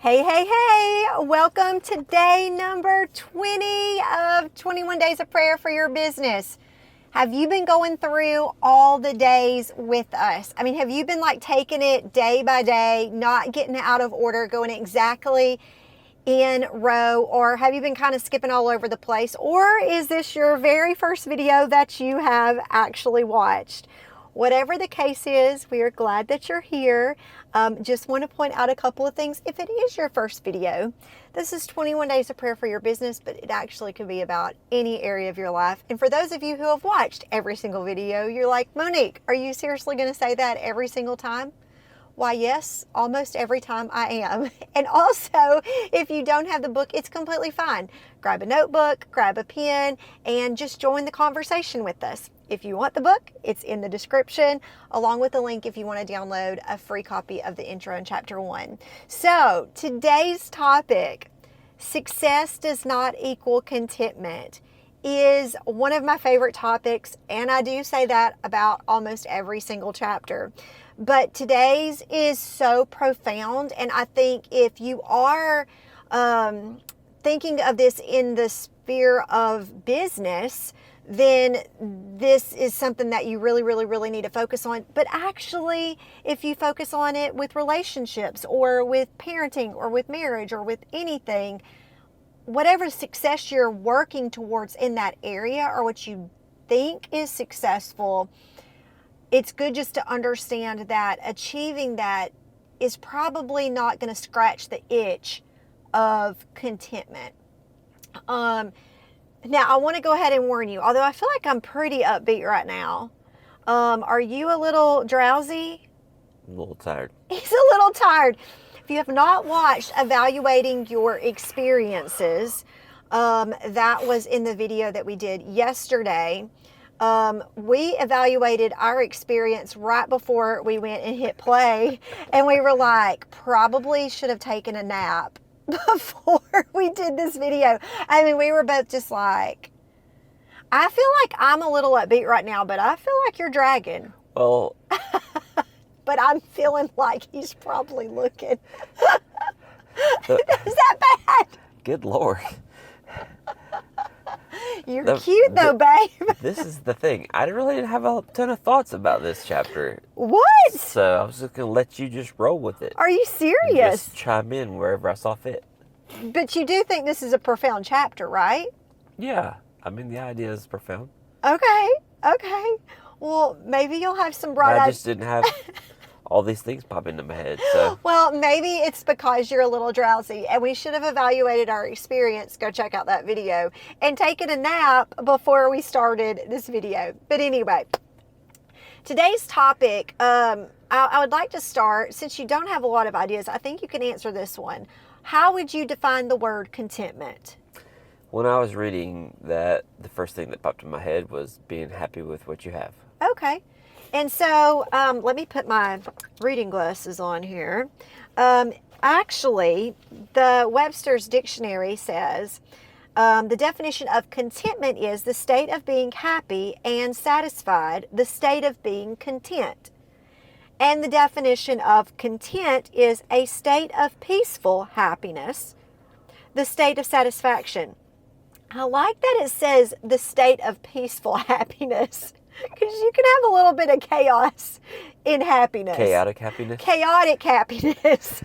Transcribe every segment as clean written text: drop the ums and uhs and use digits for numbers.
Hey, hey, hey, welcome to day number 20 of 21 Days of Prayer for Your Business. Have you been going through all the days with us? I mean, have you been like taking it day by day, not getting out of order, going exactly in row, or have you been kind of skipping all over the place? Or is this your very first video that you have actually watched? Whatever the case is, we are glad that you're here. Just want to point out a couple of things. If it is your first video, this is 21 Days of Prayer for Your Business, but it actually could be about any area of your life. And for those of you who have watched every single video, you're like, Monique, are you seriously going to say that every single time? Why, yes, almost every time I am. And also, if you don't have the book, it's completely fine. Grab a notebook, grab a pen, and just join the conversation with us. If you want the book, it's in the description, along with the link if you want to download a free copy of the intro in chapter 1. So, today's topic, success does not equal contentment, is one of my favorite topics, and I do say that about almost every single chapter. But today's is so profound, and I think if you are thinking of this in the sphere of business, then this is something that you really need to focus on. But actually, if you focus on it with relationships or with parenting or with marriage or with anything, whatever success you're working towards in that area or what you think is successful, it's good just to understand that achieving that is probably not going to scratch the itch of contentment. Now, I want to go ahead and warn you, although I feel like I'm pretty upbeat right now. Are you a little drowsy? A little tired. He's a little tired. If you have not watched Evaluating Your Experiences, that was in the video that we did yesterday. We evaluated our experience right before we went and hit play, and we were like, probably should have taken a nap before we did this video. I mean, we were both just like, I feel like I'm a little upbeat right now, but I feel like you're dragging. Well, but I'm feeling like he's probably looking. Is that bad? good Lord. You're cute though, babe. This is the thing. I really didn't have a ton of thoughts about this chapter. What? So I was just going to let you just roll with it. Are you serious? Just chime in wherever I saw fit. But you do think this is a profound chapter, right? Yeah. I mean, the idea is profound. Okay. Well, maybe you'll have some bright I eyes. just didn't have all these things pop into my head. So Well, maybe it's because you're a little drowsy, and we should have evaluated our experience. Go check out that video and taken a nap before we started this video. But anyway, today's topic, I would like to start, since you don't have a lot of ideas, I think you can answer this one. How would you define the word contentment? when I was reading that, the first thing that popped in my head was being happy with what you have. Okay. And so let me put my reading glasses on here. Actually, the Webster's Dictionary says the definition of contentment is the state of being happy and satisfied, the state of being content. And the definition of content is a state of peaceful happiness, the state of satisfaction. I like that it says the state of peaceful happiness, because you can have a little bit of chaos in happiness. Chaotic happiness? Chaotic happiness.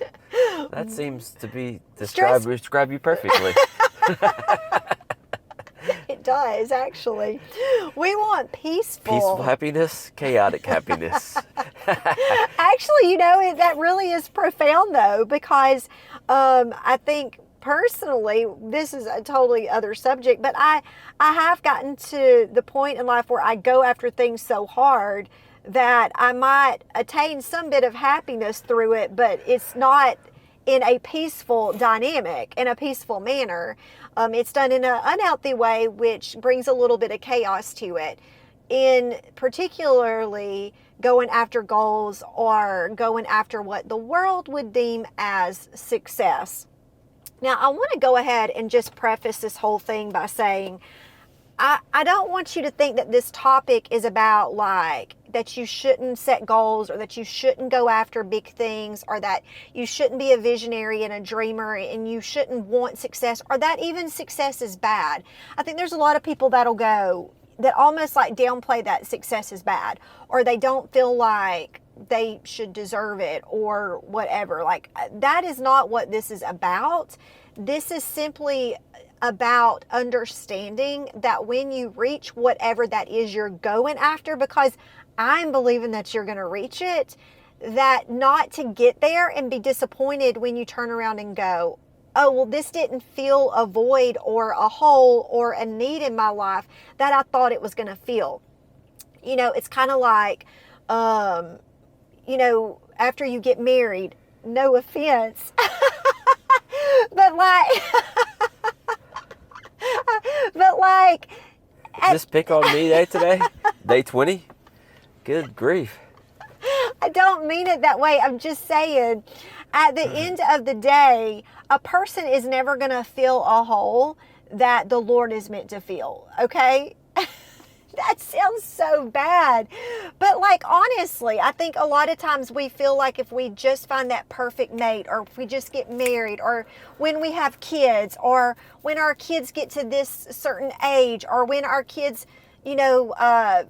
That seems to be describe you perfectly. It does, actually. We want Peaceful happiness, chaotic happiness. Actually, that really is profound, though, because I think personally, this is a totally other subject, but I have gotten to the point in life where I go after things so hard that I might attain some bit of happiness through it, but it's not in a peaceful dynamic, in a peaceful manner. It's done in an unhealthy way, which brings a little bit of chaos to it. In particularly going after goals or going after what the world would deem as success. Now, I want to go ahead and just preface this whole thing by saying I don't want you to think that this topic is about like that you shouldn't set goals or that you shouldn't go after big things or that you shouldn't be a visionary and a dreamer and you shouldn't want success or that even success is bad. I think there's a lot of people that'll go that almost like downplay that success is bad or they don't feel like they should deserve it or whatever. Like that is not what this is about. This is simply about understanding that when you reach whatever that is you're going after, because I'm believing that you're going to reach it, that not to get there and be disappointed when you turn around and go, oh, well, this didn't fill a void or a hole or a need in my life that I thought it was going to fill. You know, it's kind of like, you know, after you get married, no offense, but like, but like. Just pick on me day today? Day 20? Good grief. I don't mean it that way. I'm just saying, at the end of the day, a person is never going to fill a hole that the Lord is meant to fill, okay? That sounds so bad. But like, honestly, I think a lot of times we feel like if we just find that perfect mate or if we just get married or when we have kids or when our kids get to this certain age or when our kids, you know,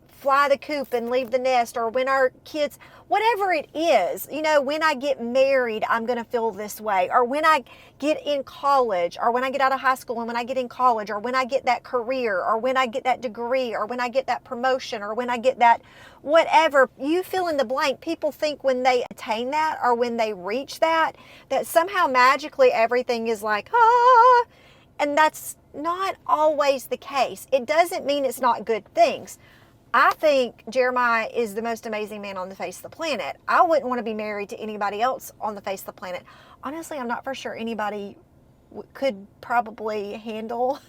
fly the coop and leave the nest or when our kids, whatever it is, you know, when I get married, I'm going to feel this way. Or when I get in college or when I get out of high school and when I get in college or when I get that career or when I get that degree or when I get that promotion or when I get that whatever, you fill in the blank. People think when they attain that or when they reach that, that somehow magically everything is like, ah, and that's not always the case. It doesn't mean it's not good things. I think Jeremiah is the most amazing man on the face of the planet. I wouldn't want to be married to anybody else on the face of the planet. Honestly, I'm not for sure anybody could probably handle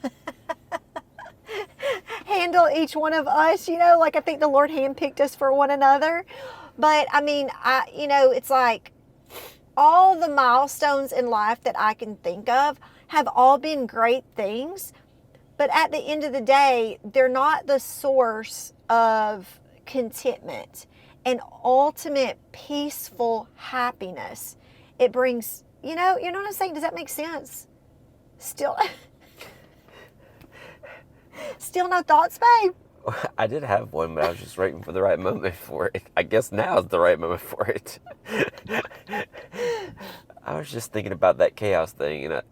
handle each one of us, you know, like I think the Lord handpicked us for one another. But I mean, you know, it's like all the milestones in life that I can think of have all been great things. But at the end of the day, they're not the source of contentment and ultimate peaceful happiness. It brings, you know what I'm saying? Does that make sense? Still no thoughts, babe? I did have one, but I was just waiting for the right moment for it. I guess now is the right moment for it. I was just thinking about that chaos thing, and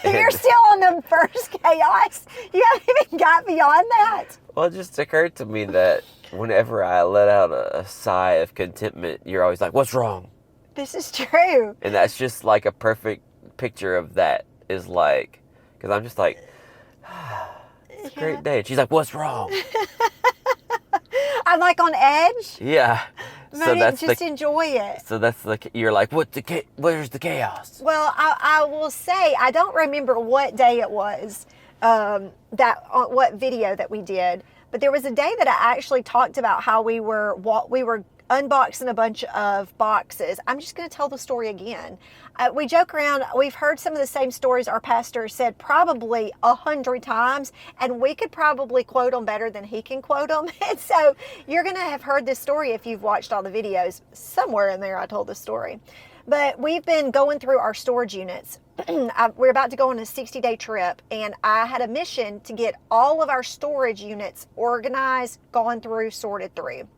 You're still on the first chaos. You haven't even got beyond that. Well, it just occurred to me that whenever I let out a sigh of contentment, you're always like, what's wrong? This is true. And that's just like a perfect picture of that is like, because I'm just like, it's a great day. And she's like, what's wrong? I'm like on edge. Yeah. So that's just enjoy it. So that's you're like, where's the chaos? Well, I will say, I don't remember what day it was, what video that we did, but there was a day that I actually talked about how we were unboxing a bunch of boxes. I'm just going to tell the story again. We joke around. We've heard some of the same stories our pastor said probably 100 times, and we could probably quote them better than he can quote them. And so you're going to have heard this story if you've watched all the videos. Somewhere in there I told the story. But we've been going through our storage units. We're about to go on a 60-day trip, and I had a mission to get all of our storage units organized, gone through, sorted through.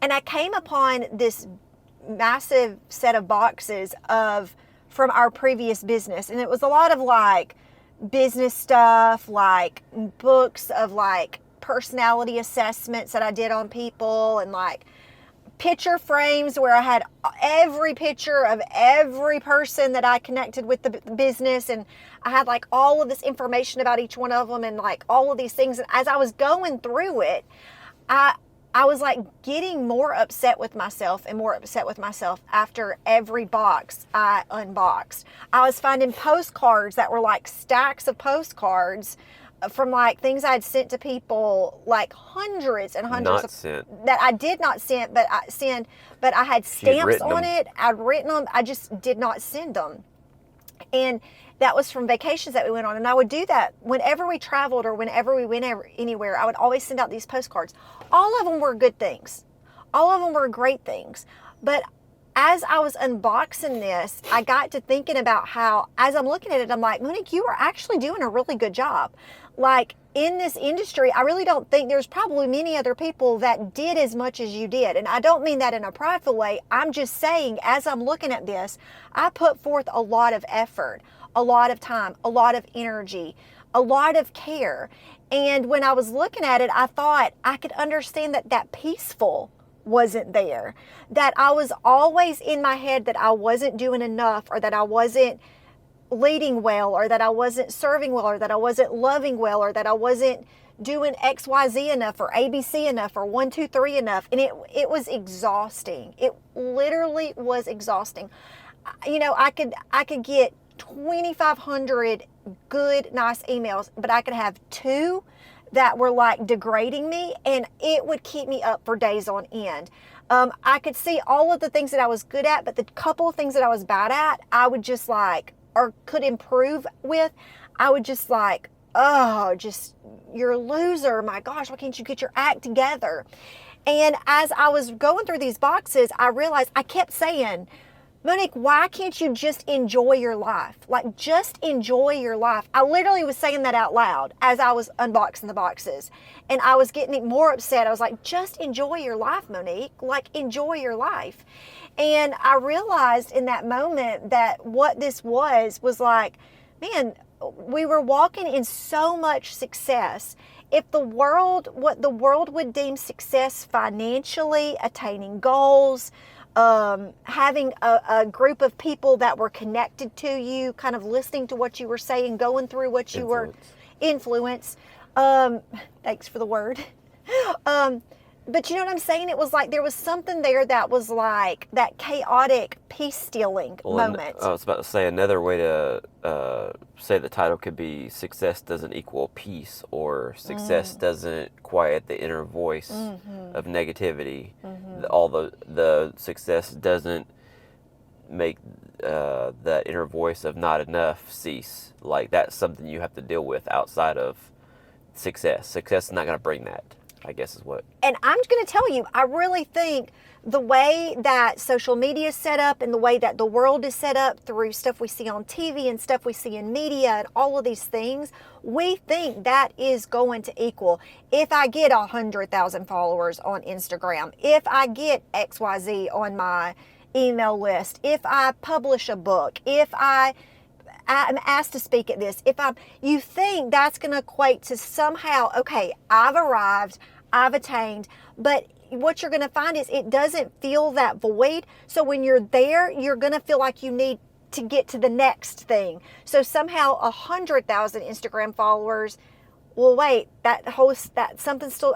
And I came upon this massive set of boxes from our previous business. And it was a lot of like business stuff, like books of like personality assessments that I did on people and like picture frames where I had every picture of every person that I connected with the business. And I had like all of this information about each one of them and like all of these things. And as I was going through it, I was like getting more upset with myself and more upset with myself after every box I unboxed. I was finding postcards that were like stacks of postcards from like things I'd sent to people, like hundreds and hundreds that I did not send, but I had stamps on it. I'd written them. I just did not send them. And that was from vacations that we went on. And I would do that whenever we traveled or whenever we went anywhere. I would always send out these postcards. All of them were good things. All of them were great things. But as I was unboxing this, I got to thinking about how, as I'm looking at it, I'm like, Monique, you are actually doing a really good job. Like, in this industry, I really don't think there's probably many other people that did as much as you did. And I don't mean that in a prideful way. I'm just saying, as I'm looking at this, I put forth a lot of effort, a lot of time, a lot of energy, a lot of care. And when I was looking at it, I thought I could understand that peaceful wasn't there, that I was always in my head that I wasn't doing enough, or that I wasn't leading well, or that I wasn't serving well, or that I wasn't loving well, or that I wasn't doing XYZ enough, or ABC enough, or 1, 2, 3 enough. And it was exhausting. It literally was exhausting. You know, I could get 2,500 good, nice emails, but I could have 2 that were like degrading me, and it would keep me up for days on end. I could see all of the things that I was good at, but the couple of things that I was bad at, I would just like, or could improve with, I would just like, oh, just, you're a loser. My gosh, why can't you get your act together? And as I was going through these boxes, I realized I kept saying, Monique, why can't you just enjoy your life? Like, just enjoy your life. I literally was saying that out loud as I was unboxing the boxes. And I was getting more upset. I was like, just enjoy your life, Monique. Like, enjoy your life. And I realized in that moment that what this was like, man, we were walking in so much success. If what the world would deem success financially, attaining goals, having a group of people that were connected to you, kind of listening to what you were saying, going through what you were, influence. Thanks for the word. But you know what I'm saying? It was like there was something there that was like that chaotic peace stealing moment. I was about to say, another way to say the title could be success doesn't equal peace, or success doesn't quiet the inner voice of negativity. All the success doesn't make that inner voice of not enough cease. Like, that's something you have to deal with outside of success. Success is not going to bring that, I guess is what. And I'm going to tell you, I really think the way that social media is set up and the way that the world is set up through stuff we see on TV and stuff we see in media and all of these things, we think that is going to equal. If I get 100,000 followers on Instagram, if I get XYZ on my email list, if I publish a book, if I'm asked to speak at this, you think that's going to equate to somehow, okay, I've arrived, I've attained, but what you're going to find is it doesn't fill that void. So when you're there, you're going to feel like you need to get to the next thing. So somehow 100,000 Instagram followers, well, wait, that something still,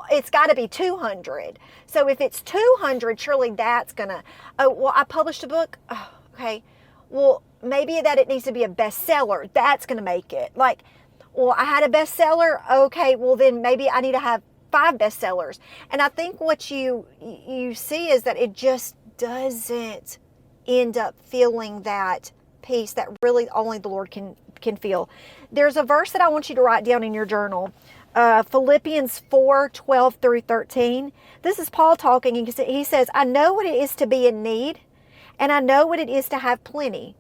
it's got to be 200. So if it's 200, surely that's going to, oh, well, I published a book. Oh, okay. Well, maybe that it needs to be a bestseller. That's going to make it. Like, well, I had a bestseller. Okay, well, then maybe I need to have 5 bestsellers. And I think what you see is that it just doesn't end up feeling that peace that really only the Lord can feel. There's a verse that I want you to write down in your journal. Philippians 4:12 through 13. This is Paul talking. He says, I know what it is to be in need, and I know what it is to have plenty.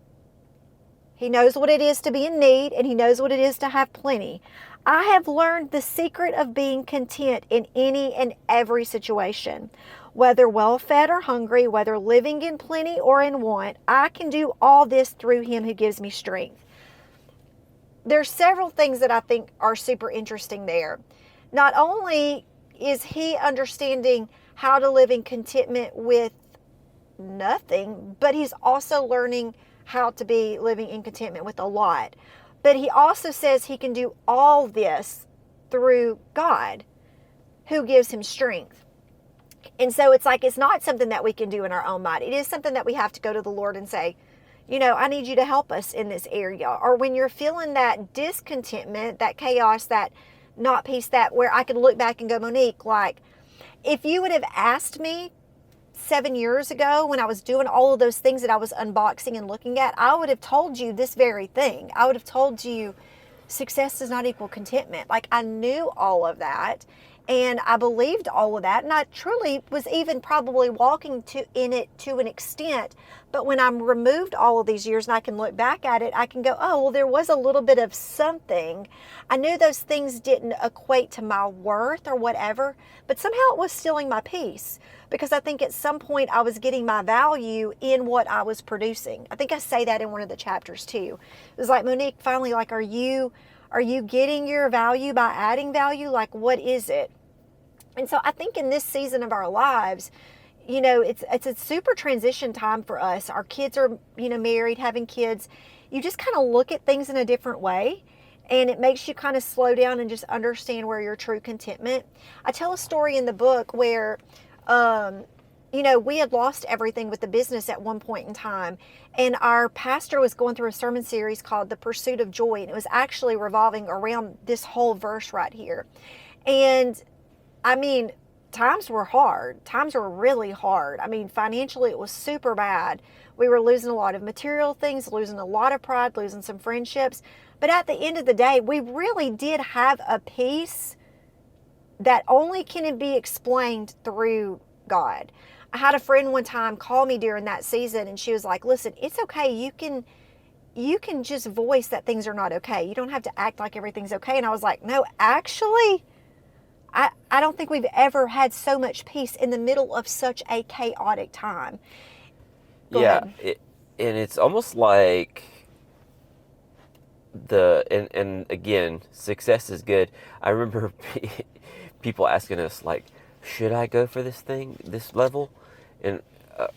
He knows what it is to be in need, and he knows what it is to have plenty. I have learned the secret of being content in any and every situation. Whether well-fed or hungry, whether living in plenty or in want, I can do all this through him who gives me strength. There's several things that I think are super interesting there. Not only is he understanding how to live in contentment with nothing, but he's also learning how to be living in contentment with a lot. But he also says he can do all this through God, who gives him strength. And so it's like, it's not something that we can do in our own mind. It is something that we have to go to the Lord and say, you know, I need you to help us in this area. Or when you're feeling that discontentment, that chaos, that not peace, that where I can look back and go, Monique, like, if you would have asked me 7 years ago when I was doing all of those things that I was unboxing and looking at, I would have told you this very thing. I would have told you success does not equal contentment. Like, I knew all of that, and I believed all of that, and I truly was even probably walking in it to an extent. But when I'm removed all of these years and I can look back at it, I can go, oh, well, there was a little bit of something. I knew those things didn't equate to my worth or whatever, but somehow it was stealing my peace, because I think at some point I was getting my value in what I was producing. I think I say that in one of the chapters too. It was like, Monique, finally, like, are you getting your value by adding value? Like, what is it? And so I think in this season of our lives, you know, it's a super transition time for us. Our kids are, you know, married, having kids. You just kind of look at things in a different way, and it makes you kind of slow down and just understand where your true contentment. I tell a story in the book where, you know, we had lost everything with the business at one point in time, and our pastor was going through a sermon series called The Pursuit of Joy, and it was actually revolving around this whole verse right here. And I mean, times were hard. Times were really hard. I mean, financially, it was super bad. We were losing a lot of material things, losing a lot of pride, losing some friendships. But at the end of the day, we really did have a peace that only can be explained through God. I had a friend one time call me during that season, and she was like, listen, it's okay. You can just voice that things are not okay. You don't have to act like everything's okay. And I was like, no, actually, I don't think we've ever had so much peace in the middle of such a chaotic time. Go ahead. And it's almost like and again, success is good. I remember people asking us, like, should I go for this level? And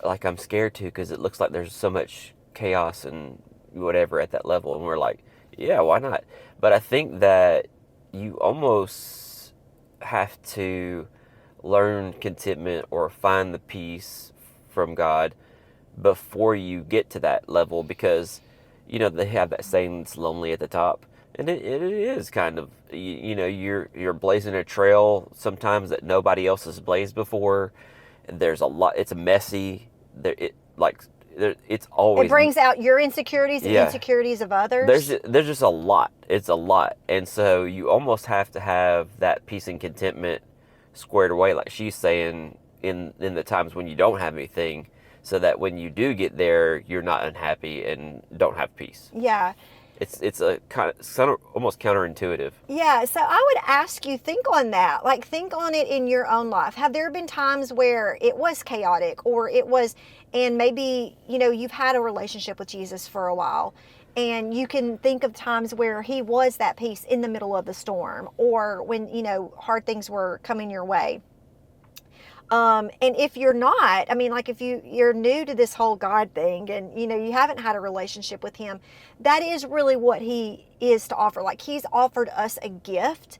like, I'm scared to, because it looks like there's so much chaos and whatever at that level. And we're like, yeah, why not? But I think that you almost have to learn contentment or find the peace from God before you get to that level, because, you know, they have that saying, it's lonely at the top, and it is kind of, you know, you're blazing a trail sometimes that nobody else has blazed before. There's a lot, it's messy there, it's always, it brings out your insecurities and insecurities of others. There's just a lot. It's a lot. And so you almost have to have that peace and contentment squared away, like she's saying, in the times when you don't have anything, so that when you do get there, you're not unhappy and don't have peace. Yeah. It's a kind of almost counterintuitive. Yeah, so I would ask you, think on that. Like, think on it in your own life. Have there been times where it was chaotic, or it was, and maybe, you know, you've had a relationship with Jesus for a while, and you can think of times where he was that peace in the middle of the storm, or when, you know, hard things were coming your way. And if you're not, I mean, like, if you're new to this whole God thing, and, you know, you haven't had a relationship with him, that is really what he is to offer. Like, he's offered us a gift.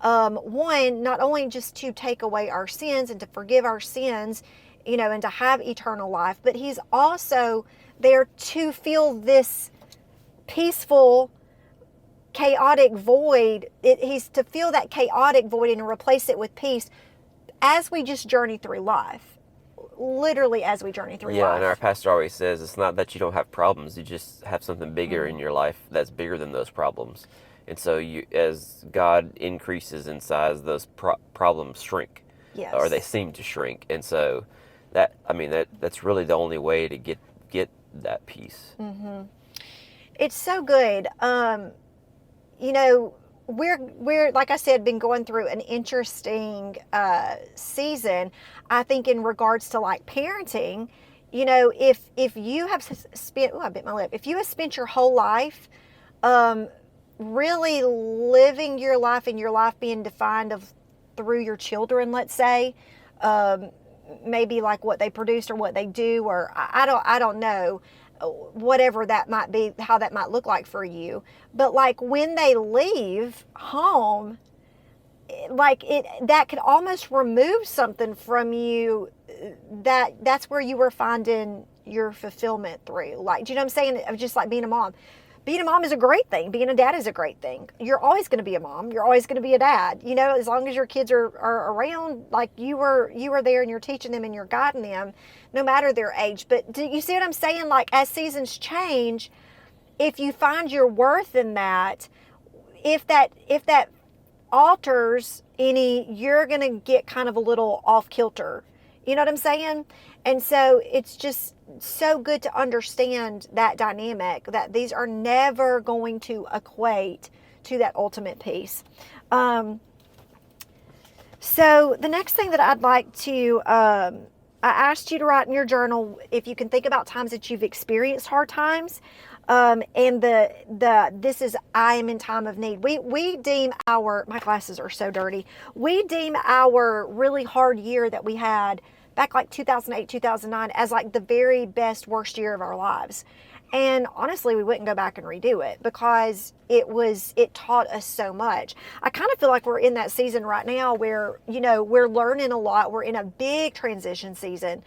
One, not only just to take away our sins and to forgive our sins, you know, and to have eternal life, but he's also there to fill this peaceful, chaotic void. He's to fill that chaotic void and replace it with peace, as we just journey through life, literally as we journey through life. Yeah, and our pastor always says, it's not that you don't have problems, you just have something bigger in your life that's bigger than those problems. And so as God increases in size, those problems shrink. Yes. Or they seem to shrink. And so that's really the only way to get that peace. Mm-hmm. It's so good. You know, we're like I said, been going through an interesting season. I think in regards to, like, parenting, you know, if you have spent, I bit my lip. If you have spent your whole life really living your life, and your life being defined through your children, let's say, maybe like what they produce or what they do, or I don't know, whatever that might be, how that might look like for you. But, like, when they leave home, like, that could almost remove something from you, that's where you were finding your fulfillment through. Like, do you know what I'm saying? Of just like being a mom. being a mom is a great thing. Being a dad is a great thing. You're always going to be a mom. You're always going to be a dad. You know, as long as your kids are around, like you were there and you're teaching them and you're guiding them, no matter their age. But do you see what I'm saying? Like, as seasons change, if you find your worth in that, if that alters any, you're going to get kind of a little off kilter. You know what I'm saying? And so it's just so good to understand that dynamic, that these are never going to equate to that ultimate peace. So the next thing that I'd like to, I asked you to write in your journal if you can think about times that you've experienced hard times. And this is, I am in time of need. We deem my glasses are so dirty. We deem our really hard year that we had back like 2008, 2009 as like the very best, worst year of our lives. And honestly, we wouldn't go back and redo it because it taught us so much. I kind of feel like we're in that season right now where, you know, we're learning a lot. We're in a big transition season.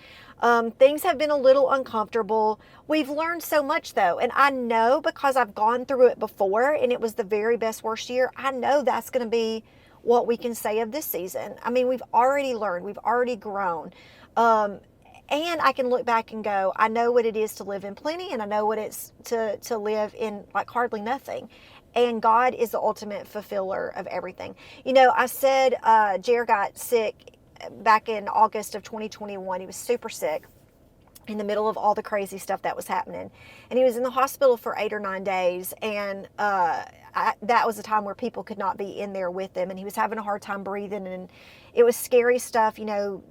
Things have been a little uncomfortable. We've learned so much though. And I know, because I've gone through it before and it was the very best, worst year, I know that's going to be what we can say of this season. I mean, we've already learned, we've already grown. And I can look back and go, I know what it is to live in plenty, and I know what it's to live in like hardly nothing. And God is the ultimate fulfiller of everything. You know, I said Jer got sick back in August of 2021. He was super sick in the middle of all the crazy stuff that was happening. And he was in the hospital for 8 or 9 days. And that was a time where people could not be in there with him. And he was having a hard time breathing. And it was scary stuff, you know,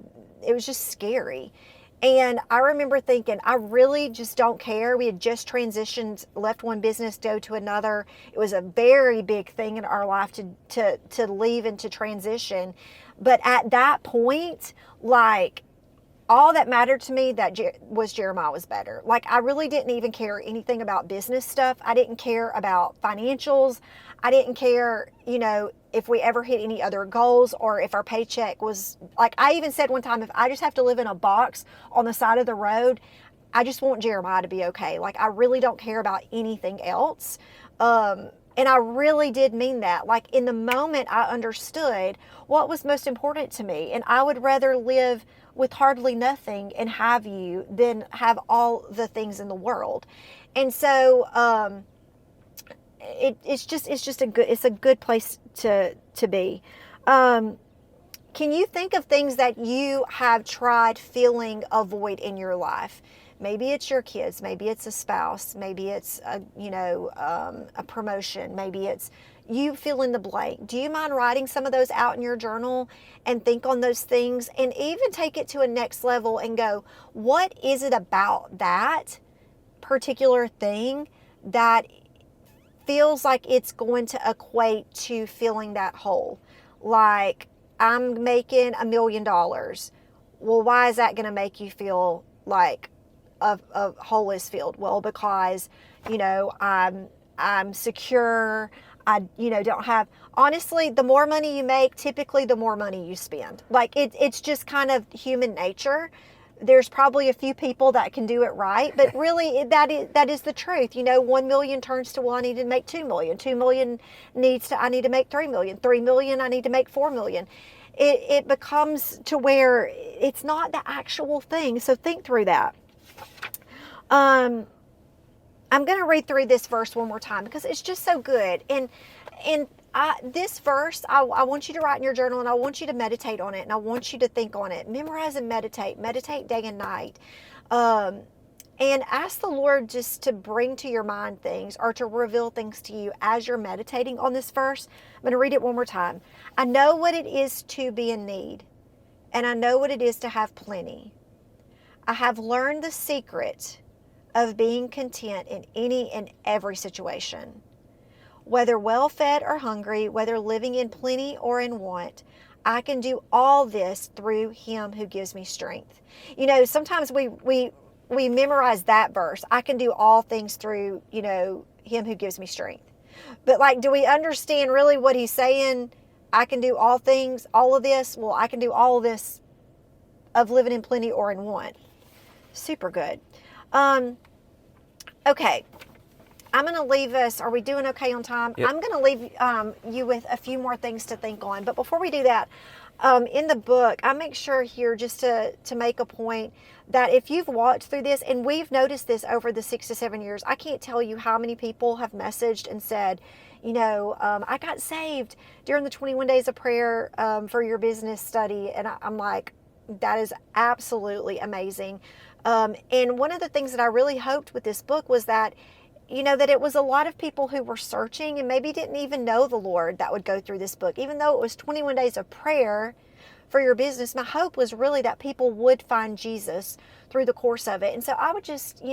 it was just scary. And I remember thinking, I really just don't care. We had just transitioned, left one business, go to another. It was a very big thing in our life to leave and to transition. But at that point, like, all that mattered to me was Jeremiah was better. Like, I really didn't even care anything about business stuff. I didn't care about financials. I didn't care, you know, if we ever hit any other goals or if our paycheck was, like, I even said one time, if I just have to live in a box on the side of the road, I just want Jeremiah to be okay. Like, I really don't care about anything else. And I really did mean that. Like, in the moment, I understood what was most important to me. And I would rather live with hardly nothing and have you than have all the things in the world. And so, it's just a good place to be. Can you think of things that you have tried feeling a void in your life? Maybe it's your kids, maybe it's a spouse, maybe it's a promotion, maybe it's you fill in the blank. Do you mind writing some of those out in your journal and think on those things and even take it to a next level and go, what is it about that particular thing that feels like it's going to equate to filling that hole? Like, I'm making $1 million. Well, why is that going to make you feel like a hole is filled? Well, because, you know, I'm secure. I, you know, don't have, honestly, the more money you make, typically the more money you spend. Like, it's just kind of human nature. There's probably a few people that can do it right, but really that is the truth. You know, 1 million turns to, well, I need to make 2 million. 2 million I need to make 3 million. 3 million, I need to make 4 million. It becomes to where it's not the actual thing. So think through that. I'm going to read through this verse one more time because it's just so good. And this verse, I want you to write in your journal, and I want you to meditate on it, and I want you to think on it. Memorize and meditate day and night. And ask the Lord just to bring to your mind things or to reveal things to you as you're meditating on this verse. I'm going to read it one more time. I know what it is to be in need, and I know what it is to have plenty. I have learned the secret of being content in any and every situation. Whether well-fed or hungry, whether living in plenty or in want, I can do all this through Him who gives me strength. You know, sometimes we memorize that verse. I can do all things through, you know, Him who gives me strength. But, like, do we understand really what He's saying? I can do all things, all of this. Well, I can do all of this of living in plenty or in want. Super good. Okay. I'm going to leave us, are we doing okay on time? Yep. I'm going to leave you with a few more things to think on. But before we do that, in the book, I make sure here just to make a point that if you've walked through this, and we've noticed this over the 6 to 7 years, I can't tell you how many people have messaged and said, I got saved during the 21 days of prayer for your business study. And I'm like, that is absolutely amazing. And one of the things that I really hoped with this book was that, that it was a lot of people who were searching and maybe didn't even know the Lord that would go through this book. Even though it was 21 days of prayer for your business, my hope was really that people would find Jesus through the course of it. And so I would just,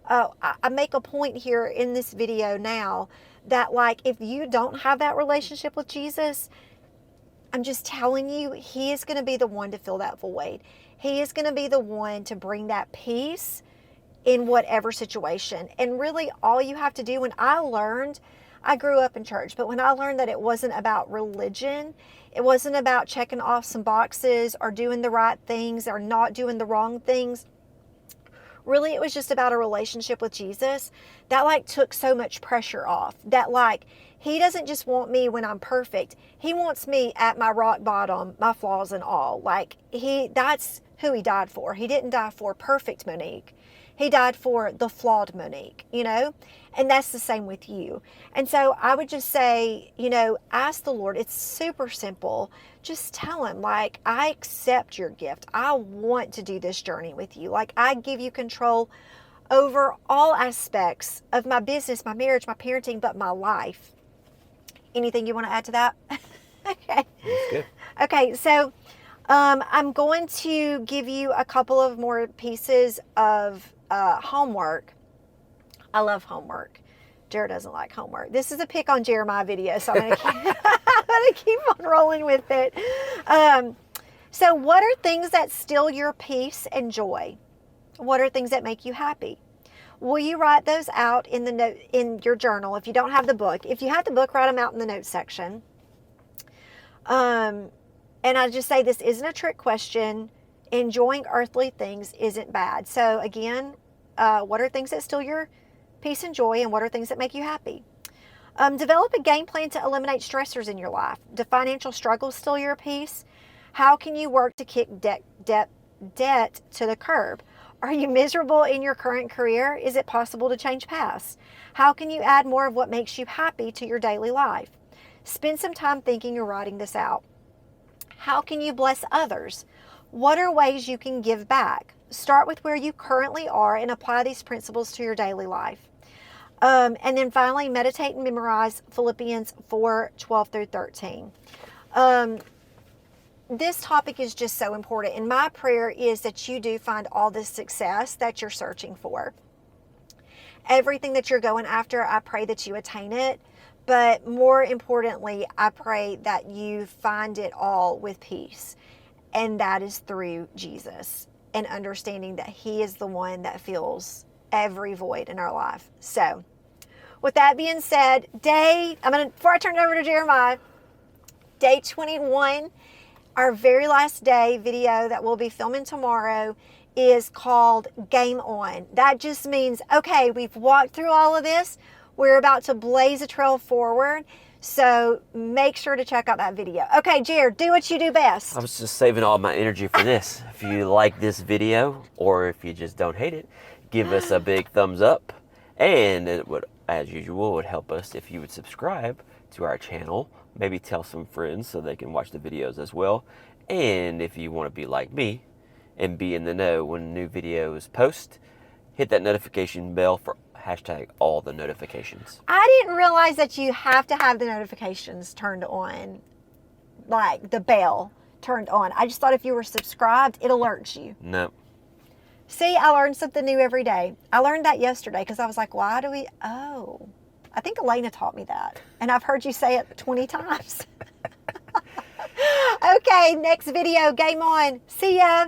I make a point here in this video now that, like, if you don't have that relationship with Jesus, I'm just telling you, he is going to be the one to fill that void. He is going to be the one to bring that peace in whatever situation. And really all you have to do, I grew up in church, but when I learned that it wasn't about religion, it wasn't about checking off some boxes or doing the right things or not doing the wrong things. Really, it was just about a relationship with Jesus that, like, took so much pressure off. That, like, he doesn't just want me when I'm perfect. He wants me at my rock bottom, my flaws and all. Like, that's who he died for. He didn't die for perfect Monique. He died for the flawed Monique, and that's the same with you. And so I would just say, ask the Lord. It's super simple. Just tell him, like, I accept your gift. I want to do this journey with you. Like, I give you control over all aspects of my business, my marriage, my parenting, but my life. Anything you want to add to that? Okay. That's good. Okay, so I'm going to give you a couple of more pieces of homework. I love homework. Jer doesn't like homework. This is a pick on Jeremiah video, so I'm going to keep on rolling with it. So what are things that steal your peace and joy? What are things that make you happy? Will you write those out in your journal if you don't have the book? If you have the book, write them out in the notes section. And I just say this isn't a trick question. Enjoying earthly things isn't bad. So again, what are things that steal your peace and joy, and what are things that make you happy? Develop a game plan to eliminate stressors in your life. Do financial struggles steal your peace? How can you work to kick debt to the curb? Are you miserable in your current career? Is it possible to change paths? How can you add more of what makes you happy to your daily life? Spend some time thinking and writing this out. How can you bless others? What are ways you can give back? Start with where you currently are and apply these principles to your daily life. And then finally, meditate and memorize Philippians 4:12 through 13. This topic is just so important. And my prayer is that you do find all this success that you're searching for. Everything that you're going after, I pray that you attain it. But more importantly, I pray that you find it all with peace. And that is through Jesus and understanding that he is the one that fills every void in our life. So with that being said, before I turn it over to Jeremiah, day 21, our very last day video that we'll be filming tomorrow is called Game On. That just means, okay, we've walked through all of this. We're about to blaze a trail forward. So make sure to check out that video. Okay, Jer, do what you do best. I was just saving all my energy for this. If you like this video, or if you just don't hate it, give us a big thumbs up. And it would, as usual, would help us if you would subscribe to our channel. Maybe tell some friends so they can watch the videos as well. And if you want to be like me and be in the know when new videos post, hit that notification bell for #all the notifications. I didn't realize that you have to have the notifications turned on, like the bell turned on. I just thought if you were subscribed, it alerts you. No. See, I learned something new every day. I learned that yesterday because I was like, I think Elena taught me that. And I've heard you say it 20 times. Okay, next video, game on. See ya.